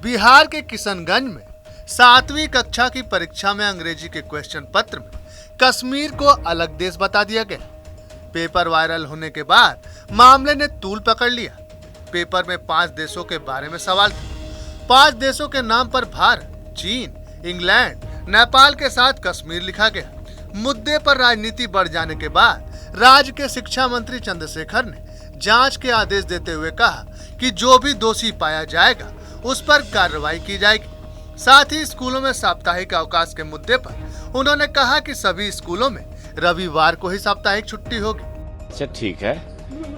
बिहार के किशनगंज में 7वीं कक्षा की परीक्षा में अंग्रेजी के क्वेश्चन पत्र में कश्मीर को अलग देश बता दिया गया। पेपर वायरल होने के बाद मामले ने तूल पकड़ लिया। पेपर में 5 देशों के बारे में सवाल था। 5 देशों के नाम पर भारत, चीन, इंग्लैंड, नेपाल के साथ कश्मीर लिखा गया। मुद्दे पर राजनीति बढ़ जाने के बाद राज्य के शिक्षा मंत्री चंद्रशेखर ने जांच के आदेश देते हुए कहा कि जो भी दोषी पाया जाएगा उस पर कार्रवाई की जाएगी। साथ ही स्कूलों में साप्ताहिक अवकाश के मुद्दे पर उन्होंने कहा कि सभी स्कूलों में रविवार को ही साप्ताहिक छुट्टी होगी। अच्छा, ठीक है।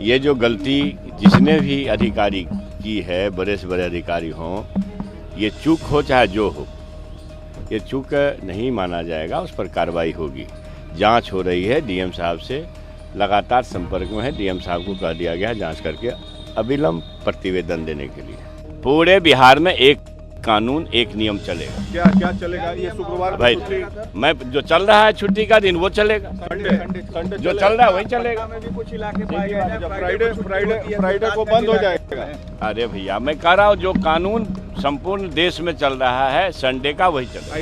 ये जो गलती जिसने भी अधिकारी की है, बड़े से बड़े अधिकारी हों, ये चूक हो चाहे जो हो, ये चूक नहीं माना जाएगा, उस पर कार्रवाई होगी। जांच हो रही है, डीएम साहब से लगातार संपर्क में है। डीएम साहब को कह दिया गया जांच करके अविलंब प्रतिवेदन देने के लिए। पूरे बिहार में एक कानून, एक नियम चलेगा। क्या चलेगा? ये शुक्रवार भाई, मैं जो चल रहा है छुट्टी का दिन वो चलेगा। संडे जो चल रहा है वही चलेगा। में भी कुछ इलाके पाए गए फ्राइडे को बंद हो जाएगा। अरे भैया, मैं कह रहा हूँ जो कानून संपूर्ण देश में चल रहा है संडे का वही चलेगा।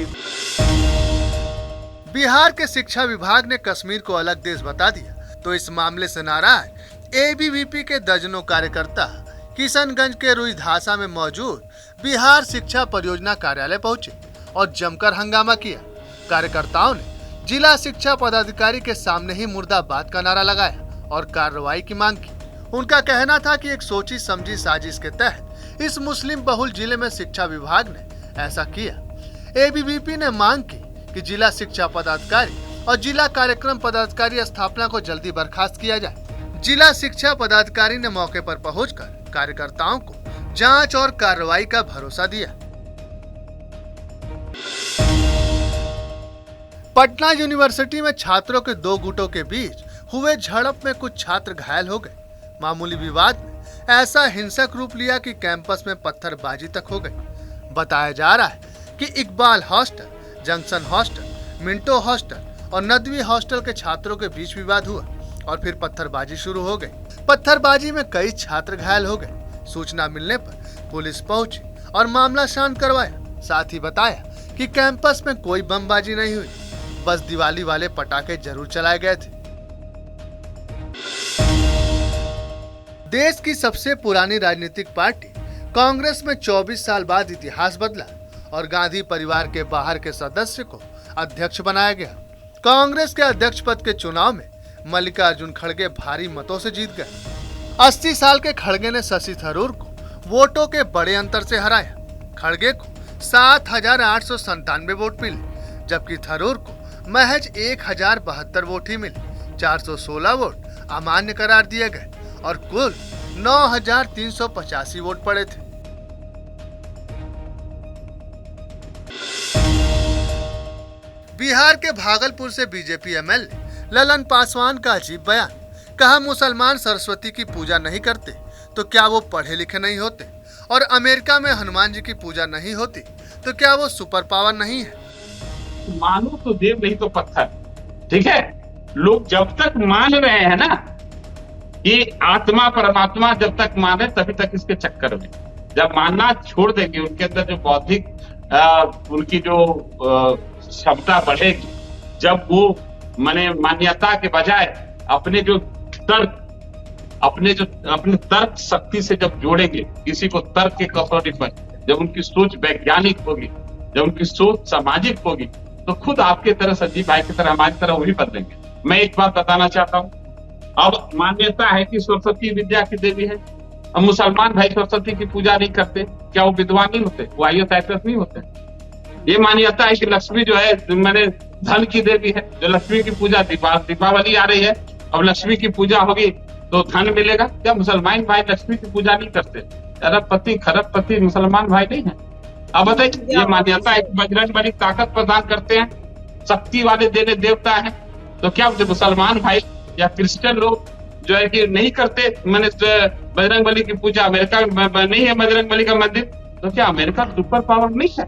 बिहार के शिक्षा विभाग ने कश्मीर को अलग देश बता दिया तो इस मामले से नाराज एबीवीपी के दर्जनों कार्यकर्ता किशनगंज के रुईधासा में मौजूद बिहार शिक्षा परियोजना कार्यालय पहुंचे और जमकर हंगामा किया। कार्यकर्ताओं ने जिला शिक्षा पदाधिकारी के सामने ही मुर्दाबाद का नारा लगाया और कार्रवाई की मांग की। उनका कहना था कि एक सोची समझी साजिश के तहत इस मुस्लिम बहुल जिले में शिक्षा विभाग ने ऐसा किया। एबीवीपी ने मांग की कि जिला शिक्षा पदाधिकारी और जिला कार्यक्रम पदाधिकारी स्थापना को जल्दी बर्खास्त किया जाए। जिला शिक्षा पदाधिकारी ने मौके पर पहुंचकर कार्यकर्ताओं को जांच और कार्रवाई का भरोसा दिया। पटना यूनिवर्सिटी में छात्रों के 2 गुटों के बीच हुए झड़प में कुछ छात्र घायल हो गए। मामूली विवाद ने ऐसा हिंसक रूप लिया कि कैंपस में पत्थरबाजी तक हो गई। बताया जा रहा है कि Iqbal hostel, junction hostel, Minto hostel और नदवी हॉस्टल के छात्रों के बीच विवाद हुआ और फिर पत्थरबाजी शुरू हो गई। पत्थरबाजी में कई छात्र घायल हो गए। सूचना मिलने पर पुलिस पहुंची और मामला शांत करवाया। साथ ही बताया कि कैंपस में कोई बमबाजी नहीं हुई, बस दिवाली वाले पटाखे जरूर चलाए गए थे। देश की सबसे पुरानी राजनीतिक पार्टी कांग्रेस में 24 साल बाद इतिहास बदला और गांधी परिवार के बाहर के सदस्य को अध्यक्ष बनाया गया। कांग्रेस के अध्यक्ष पद के चुनाव में मल्लिकार्जुन खड़गे भारी मतों से जीत गए। 80 साल के खड़गे ने शशि थरूर को वोटों के बड़े अंतर से हराया। खड़गे को 7,897 वोट मिले, जबकि थरूर को महज 1,072 वोट ही मिले। 416 वोट अमान्य करार दिए गए और कुल 9,385 वोट पड़े थे। बिहार के भागलपुर से बीजेपी एमएलए ललन पासवान का अजीब बयान। कहा, मुसलमान सरस्वती की पूजा नहीं करते तो क्या वो पढ़े लिखे नहीं होते, और अमेरिका में हनुमान जी की पूजा नहीं होती तो क्या वो सुपर पावर नहीं है। मानो तो देव नहीं तो पत्थर। ठीक है, लोग जब तक मान रहे हैं ना कि आत्मा परमात्मा, जब तक माने तभी तक इसके चक्कर में, जब मानना छोड़ देंगे उनके अंदर जो बौद्धिक उनकी जो क्षमता बढ़ेगी, जब वो मान्यता के बजाय अपने तर्क शक्ति से जब जोड़ेंगे किसी को तर्क के कसौटी पर, जब उनकी सोच वैज्ञानिक होगी, जब उनकी सोच सामाजिक होगी, तो खुद आपके तरह, संजीव भाई की तरह, हमारी तरह वही बदलेंगे। मैं एक बात बताना चाहता हूँ, अब मान्यता है कि सरस्वती विद्या की देवी है। अब मुसलमान भाई सरस्वती की पूजा नहीं करते, क्या वो विद्वान नहीं होते, वो IAS IPS नहीं होते? ये मान्यता है कि लक्ष्मी जो है धन की देवी है, जो लक्ष्मी की पूजा, दीपावली आ रही है, अब लक्ष्मी की पूजा होगी तो धन मिलेगा। क्या मुसलमान भाई लक्ष्मी की पूजा नहीं करते? अरबपति खरबपति मुसलमान भाई नहीं है? अब बताइए, ये मान्यता है कि बजरंगबली ताकत प्रदान करते हैं, शक्ति वाले देने देवता है, तो क्या मुसलमान भाई या क्रिश्चियन लोग जो है कि नहीं करते बजरंगबली की पूजा? अमेरिका में नहीं है बजरंगबली का मंदिर, तो क्या अमेरिका सुपर पावर नहीं है?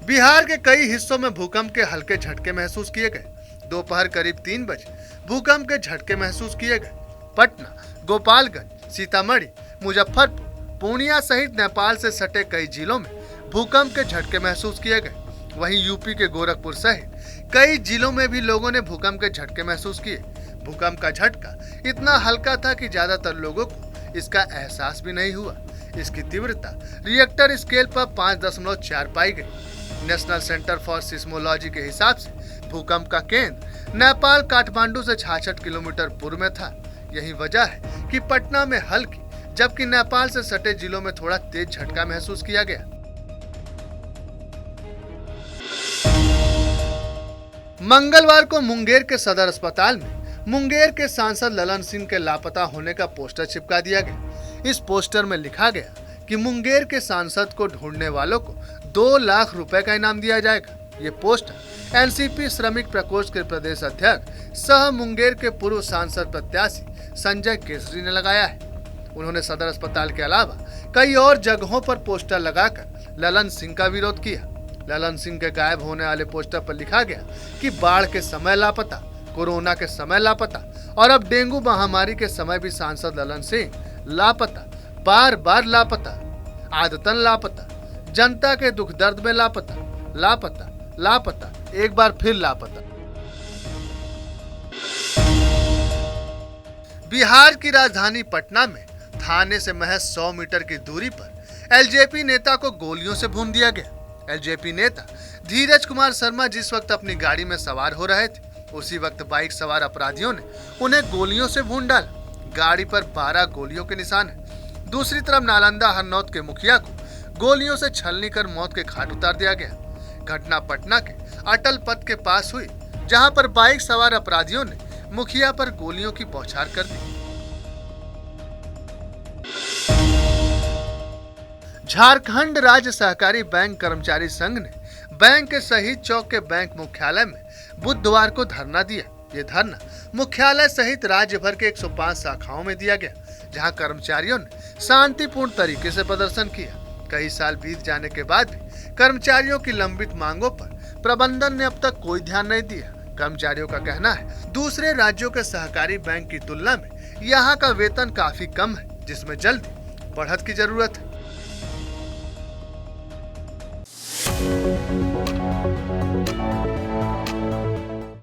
बिहार के कई हिस्सों में भूकंप के हल्के झटके महसूस किए गए। दोपहर करीब 3 बजे भूकंप के झटके महसूस किए गए। पटना, गोपालगंज, सीतामढ़ी, मुजफ्फरपुर, पूर्णिया सहित नेपाल से सटे कई जिलों में भूकंप के झटके महसूस किए गए। वहीं यूपी के गोरखपुर सहित कई जिलों में भी लोगों ने भूकंप के झटके महसूस किए। भूकंप का झटका इतना हल्का था कि ज्यादातर लोगों को इसका एहसास भी नहीं हुआ। इसकी तीव्रता रिएक्टर स्केल पर 5.4 पाई गई। नेशनल सेंटर फॉर सिस्मोलॉजी के हिसाब से भूकंप का केंद्र नेपाल काठमांडू से 66 किलोमीटर पूर्व में था। यही वजह है कि पटना में हल्की जबकि नेपाल से सटे जिलों में थोड़ा तेज झटका महसूस किया गया। मंगलवार को मुंगेर के सदर अस्पताल में मुंगेर के सांसद ललन सिंह के लापता होने का पोस्टर चिपका दिया गया। इस पोस्टर में लिखा गया कि मुंगेर के सांसद को ढूंढने वालों को 2 लाख रुपए का इनाम दिया जाएगा। ये पोस्टर एनसीपी श्रमिक प्रकोष्ठ के प्रदेश अध्यक्ष सह मुंगेर के पूर्व सांसद प्रत्याशी संजय केसरी ने लगाया है। उन्होंने सदर अस्पताल के अलावा कई और जगहों पर पोस्टर लगाकर ललन सिंह का विरोध किया। ललन सिंह के गायब होने वाले पोस्टर पर लिखा गया कि बाढ़ के समय लापता, कोरोना के समय लापता और अब डेंगू महामारी के समय भी सांसद ललन सिंह लापता, बार बार लापता, आदतन लापता, जनता के दुख दर्द में लापता, लापता, लापता, एक बार फिर लापता। बिहार की राजधानी पटना में थाने से महज 100 मीटर की दूरी पर एलजेपी नेता को गोलियों से भून दिया गया। एलजेपी नेता धीरज कुमार शर्मा जिस वक्त अपनी गाड़ी में सवार हो रहे थे, उसी वक्त बाइक सवार अपराधियों ने उन्हें गोलियों से भून डाला। गाड़ी पर 12 गोलियों के निशान है। दूसरी तरफ नालंदा हरनौत के मुखिया को गोलियों से छलनी कर मौत के घाट उतार दिया गया। घटना पटना के अटल पथ के पास हुई, जहां पर बाइक सवार अपराधियों ने मुखिया पर गोलियों की बौछार कर दी। झारखंड राज्य सहकारी बैंक कर्मचारी संघ ने बैंक के शहीद चौक के बैंक मुख्यालय में बुधवार को धरना दिया। ये धरना मुख्यालय सहित राज्य भर के 105 शाखाओं में दिया गया, जहां कर्मचारियों ने शांतिपूर्ण तरीके से प्रदर्शन किया। कई साल बीत जाने के बाद भी कर्मचारियों की लंबित मांगों पर प्रबंधन ने अब तक कोई ध्यान नहीं दिया। कर्मचारियों का कहना है दूसरे राज्यों के सहकारी बैंक की तुलना में यहाँ का वेतन काफी कम है, जिसमें जल्दी बढ़त की जरूरत है।